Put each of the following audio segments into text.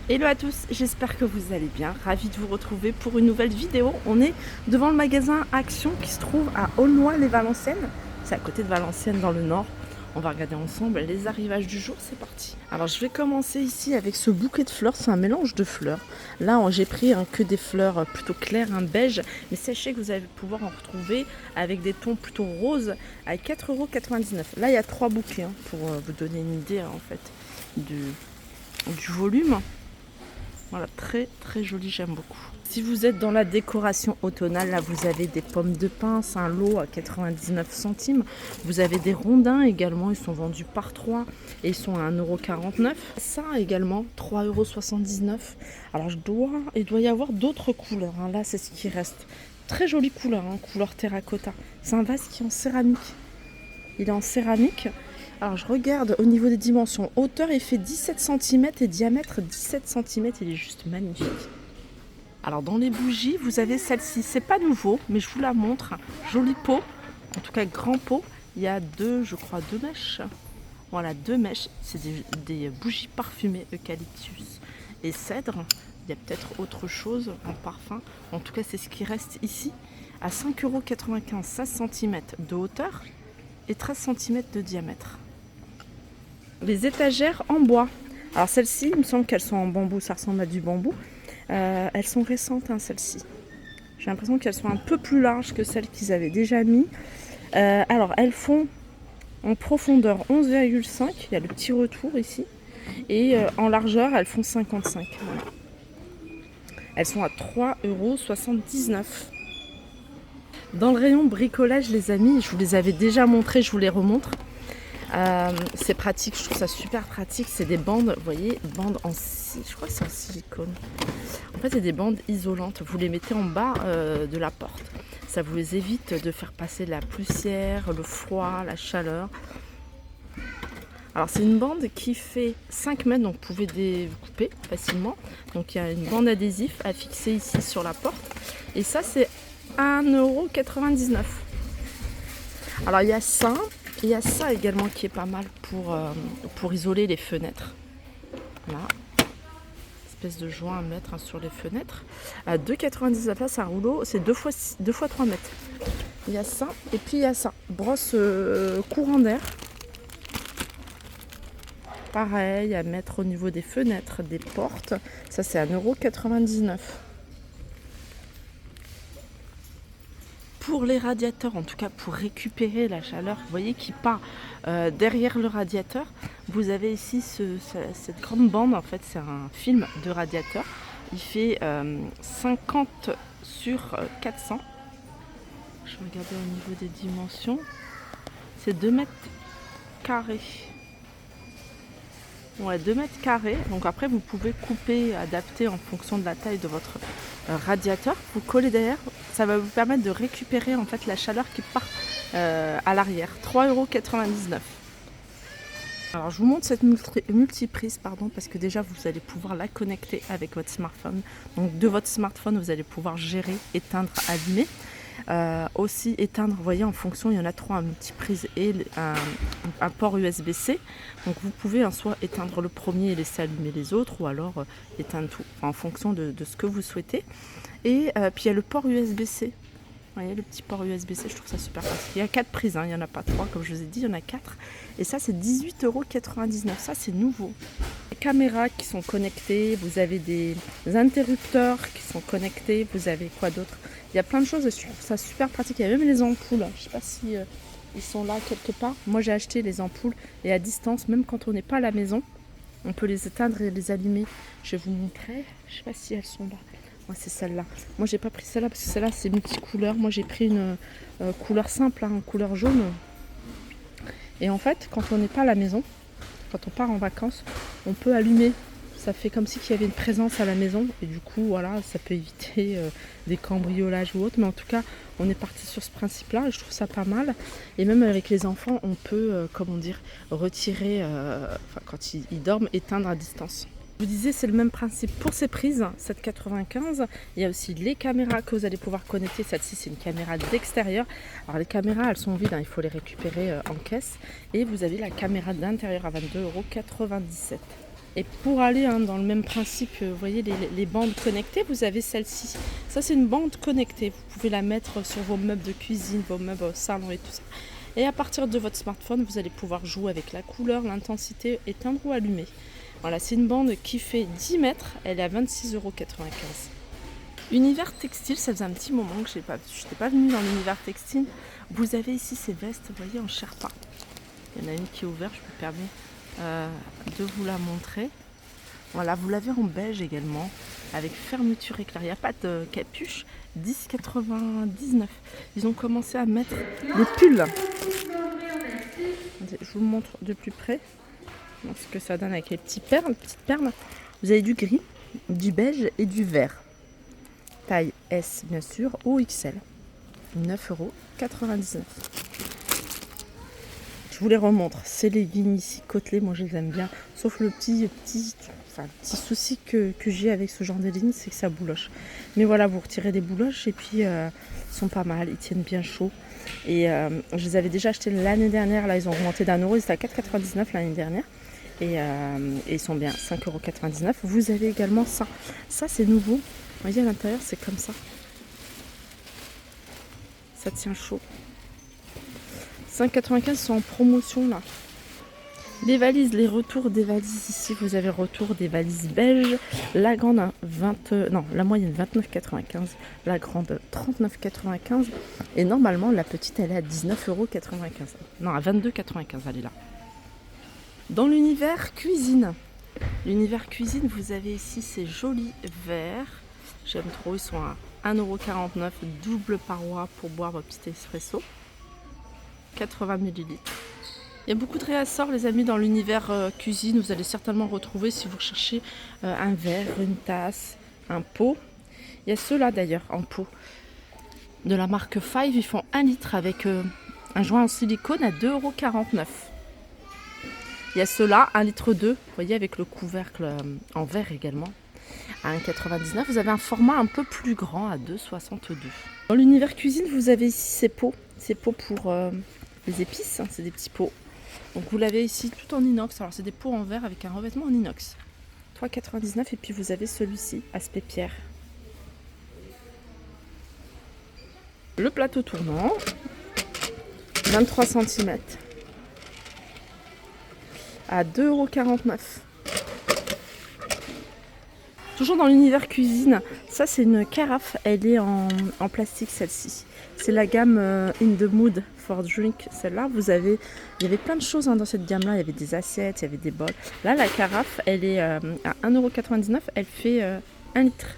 Hello à tous, j'espère que vous allez bien, ravi de vous retrouver pour une nouvelle vidéo. On est devant le magasin Action qui se trouve à Aulnoy-les-Valenciennes, c'est à côté de Valenciennes dans le nord. On va regarder ensemble les arrivages du jour, c'est parti. Alors je vais commencer ici avec ce bouquet de fleurs, c'est un mélange de fleurs. Là j'ai pris que des fleurs plutôt claires, un beige, mais sachez que vous allez pouvoir en retrouver avec des tons plutôt roses à 4,99 €. Là il y a 3 bouquets pour vous donner une idée en fait du volume. Voilà, très très joli, j'aime beaucoup. Si vous êtes dans la décoration automnale, là vous avez des pommes de pin, c'est un lot à 99 centimes. Vous avez des rondins également, ils sont vendus par 3 et ils sont à 1,49 €. Ça également, 3,79 €. Alors il doit y avoir d'autres couleurs, hein. Là c'est ce qui reste. Très jolie couleur, hein, couleur terracotta. C'est un vase qui est en céramique. Il est en céramique. Alors je regarde au niveau des dimensions. Hauteur il fait 17 cm et diamètre 17 cm. Il est juste magnifique. Alors dans les bougies vous avez celle-ci. C'est pas nouveau mais je vous la montre. Joli pot. En tout cas grand pot. Il y a je crois deux mèches. Voilà, deux mèches. C'est des bougies parfumées eucalyptus et cèdre. Il y a peut-être autre chose en parfum. En tout cas c'est ce qui reste ici. À 5,95 €, 16 cm de hauteur et 13 cm de diamètre. Les étagères en bois. Alors celles-ci, il me semble qu'elles sont en bambou, ça ressemble à du bambou. Elles sont récentes, hein, celles-ci. J'ai l'impression qu'elles sont un peu plus larges que celles qu'ils avaient déjà mis. Alors elles font en profondeur 11,5, il y a le petit retour ici. Et en largeur, elles font 55. Voilà. Elles sont à 3,79 €. Dans le rayon bricolage, les amis, je vous les avais déjà montrés, je vous les remontre. C'est pratique, je trouve ça super pratique. C'est des bandes, vous voyez, bandes je crois que c'est en silicone. En fait, c'est des bandes isolantes. Vous les mettez en bas de la porte. Ça vous les évite de faire passer la poussière, le froid, la chaleur. Alors, c'est une bande qui fait 5 mètres, donc vous pouvez découper facilement. Donc, il y a une bande adhésive à fixer ici sur la porte. Et ça, c'est 1,99 €. Alors, il y a ça. Il y a ça également qui est pas mal pour isoler les fenêtres. Là, espèce de joint à mettre sur les fenêtres. À 2,99 €, là c'est un rouleau, c'est 2 fois 3 mètres. Il y a ça et puis il y a ça. Brosse courant d'air. Pareil, à mettre au niveau des fenêtres, des portes. Ça c'est 1,99 €. Pour les radiateurs, en tout cas pour récupérer la chaleur, vous voyez qui part derrière le radiateur. Vous avez ici cette grande bande, en fait c'est un film de radiateur. Il fait 50 sur 400. Je vais regarder au niveau des dimensions. C'est 2 mètres carrés. Ouais, 2 mètres carrés. Donc après vous pouvez couper, adapter en fonction de la taille de votre radiateur. Vous collez derrière, ça va vous permettre de récupérer en fait la chaleur qui part à l'arrière. 3,99 €. Alors je vous montre cette multiprise parce que déjà vous allez pouvoir la connecter avec votre smartphone. Donc de votre smartphone vous allez pouvoir gérer, éteindre, allumer. Aussi éteindre, vous voyez en fonction, il y en a 3, un multiprise et un port USB-C. Donc vous pouvez soit éteindre le premier et laisser allumer les autres, ou alors éteindre tout, en fonction de ce que vous souhaitez. Et puis il y a le port USB-C. Vous voyez le petit port USB-C, je trouve ça super pratique. Il y a 4 prises, il n'y en a pas 3 comme je vous ai dit, il y en a 4. Et ça c'est 18,99 €, ça c'est nouveau. Les caméras qui sont connectées, vous avez des interrupteurs qui sont connectés, vous avez quoi d'autre? Il y a plein de choses, je trouve ça super pratique. Il y a même les ampoules, je ne sais pas si ils sont là quelque part. Moi j'ai acheté les ampoules et à distance, même quand on n'est pas à la maison, on peut les éteindre et les allumer. Je vais vous montrer, je ne sais pas si elles sont là. Moi c'est celle-là. Moi j'ai pas pris celle-là parce que celle-là c'est multicouleur. Moi j'ai pris une couleur simple, couleur jaune. Et en fait, quand on n'est pas à la maison, quand on part en vacances, on peut allumer. Ça fait comme si il y avait une présence à la maison. Et du coup, voilà, ça peut éviter des cambriolages ou autre. Mais en tout cas, on est parti sur ce principe-là. Et je trouve ça pas mal. Et même avec les enfants, on peut, retirer, quand ils dorment, éteindre à distance. Je vous disais, c'est le même principe pour ces prises, 7,95 €. Il y a aussi les caméras que vous allez pouvoir connecter. Celle-ci, c'est une caméra d'extérieur. Alors les caméras, elles sont vides, il faut les récupérer en caisse. Et vous avez la caméra d'intérieur à 22,97 €. Et pour aller dans le même principe, vous voyez les bandes connectées, vous avez celle-ci. Ça, c'est une bande connectée. Vous pouvez la mettre sur vos meubles de cuisine, vos meubles au salon et tout ça. Et à partir de votre smartphone, vous allez pouvoir jouer avec la couleur, l'intensité, éteindre ou allumer. Voilà, c'est une bande qui fait 10 mètres. Elle est à 26,95 €. Univers textile, ça faisait un petit moment que je n'étais pas venue dans l'univers textile. Vous avez ici ces vestes, vous voyez, en Sherpa. Il y en a une qui est ouverte, je me permets de vous la montrer. Voilà, vous l'avez en beige également, avec fermeture éclair. Il n'y a pas de capuche, 10,99 €. Ils ont commencé à mettre des pulls. Je vous montre de plus près ce que ça donne avec les petites perles. Vous avez du gris, du beige et du vert. Taille S bien sûr, ou XL. 9,99 €. Je vous les remontre. Ces leggings ici, côtelés, moi je les aime bien. Sauf le petit souci que j'ai avec ce genre de leggings, c'est que ça bouloche. Mais voilà, vous retirez des bouloches et puis ils sont pas mal, ils tiennent bien chaud. Et je les avais déjà achetés l'année dernière, là ils ont augmenté d'1 €, ils étaient à 4,99 € l'année dernière. Et ils sont bien 5,99 €. Vous avez également ça. Ça c'est nouveau. Vous voyez à l'intérieur, c'est comme ça. Ça tient chaud. 5,95 € sont en promotion là. Les valises, les retours des valises ici, vous avez retour des valises beige. La grande la moyenne 29,95 €, la grande 39,95 € et normalement la petite elle est à 19,95 €. Non, à 22,95 € elle est là. Dans l'univers cuisine, vous avez ici ces jolis verres. J'aime trop, ils sont à 1,49 €, double paroi pour boire votre petit espresso. 80 ml. Il y a beaucoup de réassorts les amis dans l'univers cuisine. Vous allez certainement retrouver si vous recherchez un verre, une tasse, un pot. Il y a ceux-là d'ailleurs en pot de la marque Five. Ils font 1 litre avec un joint en silicone à 2,49 €. Il y a ceux-là, 1,2 litre, vous voyez, avec le couvercle en verre également, à 1,99 €. Vous avez un format un peu plus grand à 2,62 €. Dans l'univers cuisine, vous avez ici ces pots pour les épices, c'est des petits pots. Donc vous l'avez ici tout en inox. Alors c'est des pots en verre avec un revêtement en inox. 3,99 € et puis vous avez celui-ci, aspect pierre. Le plateau tournant, 23 cm, à 2,49 €. Toujours dans l'univers cuisine, ça c'est une carafe, elle est en plastique celle-ci. C'est la gamme In the Mood for Drink. Celle-là, il y avait plein de choses dans cette gamme-là. Il y avait des assiettes, il y avait des bols. Là, la carafe, elle est à 1,99 €. Elle fait 1 litre.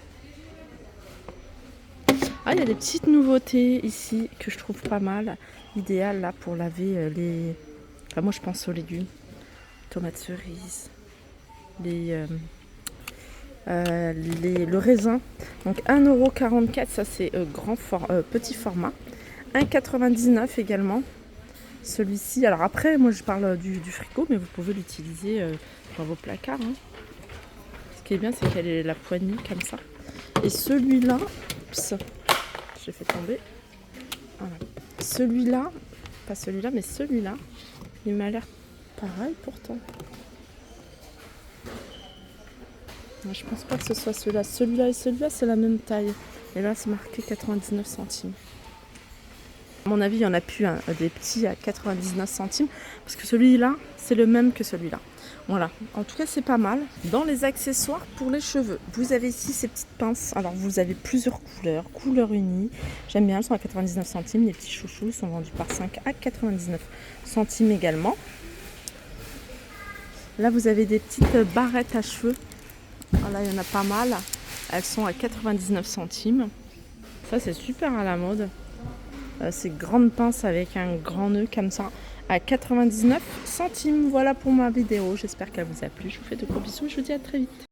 Ah, il y a des petites nouveautés ici que je trouve pas mal. Idéal là pour laver les... Enfin, moi, je pense aux légumes. Tomates cerises. Le raisin. Donc 1,44 €, ça c'est petit format. 1,99 € également. Celui-ci, alors après, moi je parle du frigo, mais vous pouvez l'utiliser dans vos placards. Ce qui est bien, c'est qu'elle est la poignée comme ça. Et celui-là, j'ai fait tomber. Voilà. Celui-là, pas celui-là, mais celui-là, il m'a l'air pareil pourtant. Je pense pas que ce soit celui-là. Celui-là et celui-là, c'est la même taille. Et là, c'est marqué 99 centimes. À mon avis, il y en a plus des petits à 99 centimes. Parce que celui-là, c'est le même que celui-là. Voilà. En tout cas, c'est pas mal. Dans les accessoires pour les cheveux, vous avez ici ces petites pinces. Alors, vous avez plusieurs couleurs unies. J'aime bien, elles sont à 99 centimes. Les petits chouchous sont vendus par 5 à 99 centimes également. Là, vous avez des petites barrettes à cheveux. Voilà, il y en a pas mal. Elles sont à 99 centimes. Ça, c'est super à la mode. Ces grandes pinces avec un grand nœud comme ça à 99 centimes. Voilà pour ma vidéo. J'espère qu'elle vous a plu. Je vous fais de gros bisous et je vous dis à très vite.